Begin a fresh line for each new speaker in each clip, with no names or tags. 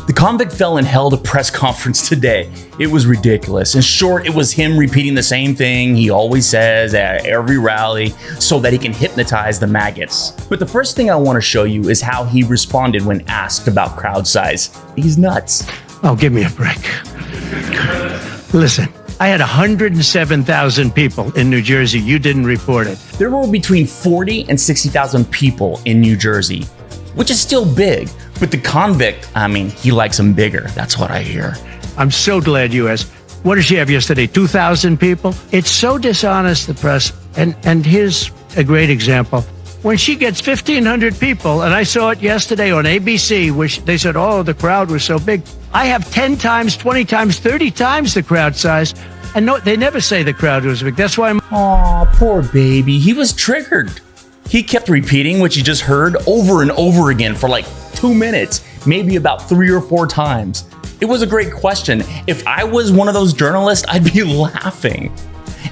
The convict felon held a press conference today. It was ridiculous. In short, it was him repeating the same thing he always says at every rally so that he can hypnotize the maggots. But the first thing I want to show you is how he responded when asked about crowd size. He's nuts.
Oh, give me a break. Listen, I had 107,000 people in New Jersey. You didn't report it.
There were between 40 and 60,000 people in New Jersey, which is still big. But the convict, he likes them bigger. That's what I hear.
I'm so glad you asked. What did she have yesterday? 2,000 people? It's so dishonest, the press. And here's a great example. When she gets 1,500 people, and I saw it yesterday on ABC, which they said, oh, the crowd was so big. I have 10 times, 20 times, 30 times the crowd size. And no, they never say the crowd was big. That's why I'm...
Aw, poor baby. He was triggered. He kept repeating what you just heard over and over again for like 2 minutes, maybe about 3 or 4 times. It was a great question. If I was one of those journalists, I'd be laughing.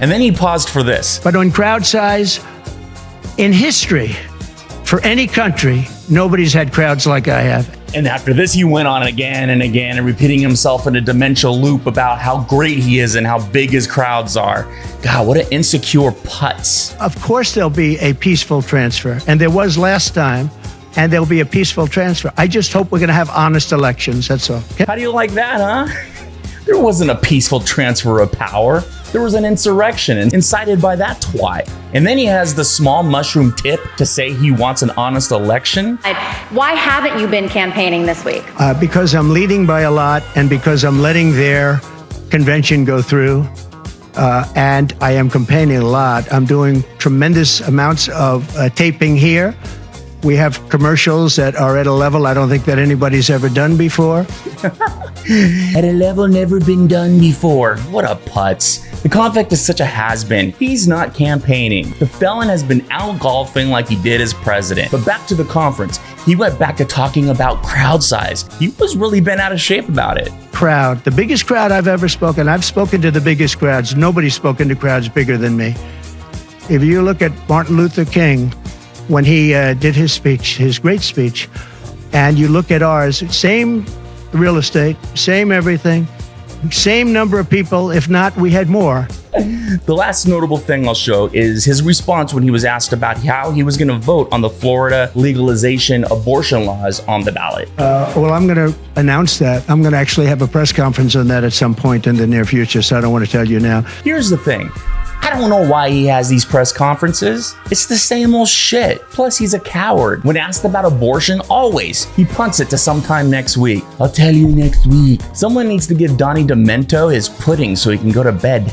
And then he paused for this.
But on crowd size, in history, for any country, nobody's had crowds like I have.
And after this, he went on again and again and repeating himself in a dementia loop about how great he is and how big his crowds are. God, what an insecure putz.
Of course, there'll be a peaceful transfer. And there was last time. And there'll be a peaceful transfer. I just hope we're going to have honest elections. That's all. Okay?
How do you like that, huh? There wasn't a peaceful transfer of power. There was an insurrection incited by that twat. And then he has the small mushroom tip to say he wants an honest election.
Why haven't you been campaigning this week?
Because I'm leading by a lot and because I'm letting their convention go through. And I am campaigning a lot. I'm doing tremendous amounts of taping here. We have commercials that are at a level I don't think that anybody's ever done before.
At a level never been done before. What a putz. The convict is such a has-been. He's not campaigning. The felon has been out golfing like he did as president. But back to the conference. He went back to talking about crowd size. He was really bent out of shape about it.
Crowd. The biggest crowd I've ever spoken. I've spoken to the biggest crowds. Nobody's spoken to crowds bigger than me. If you look at Martin Luther King, when he did his speech, his great speech, and you look at ours, same real estate, same everything, same number of people. If not, we had more.
The last notable thing I'll show is his response when he was asked about how he was going to vote on the Florida legalization abortion laws on the ballot.
Well, I'm going to announce that. I'm going to actually have a press conference on that at some point in the near future, so I don't want to tell you now.
Here's the thing. I don't know why he has these press conferences. It's the same old shit. Plus, he's a coward. When asked about abortion, always, he punts it to sometime next week. I'll tell you next week. Someone needs to give Donnie Demento his pudding so he can go to bed.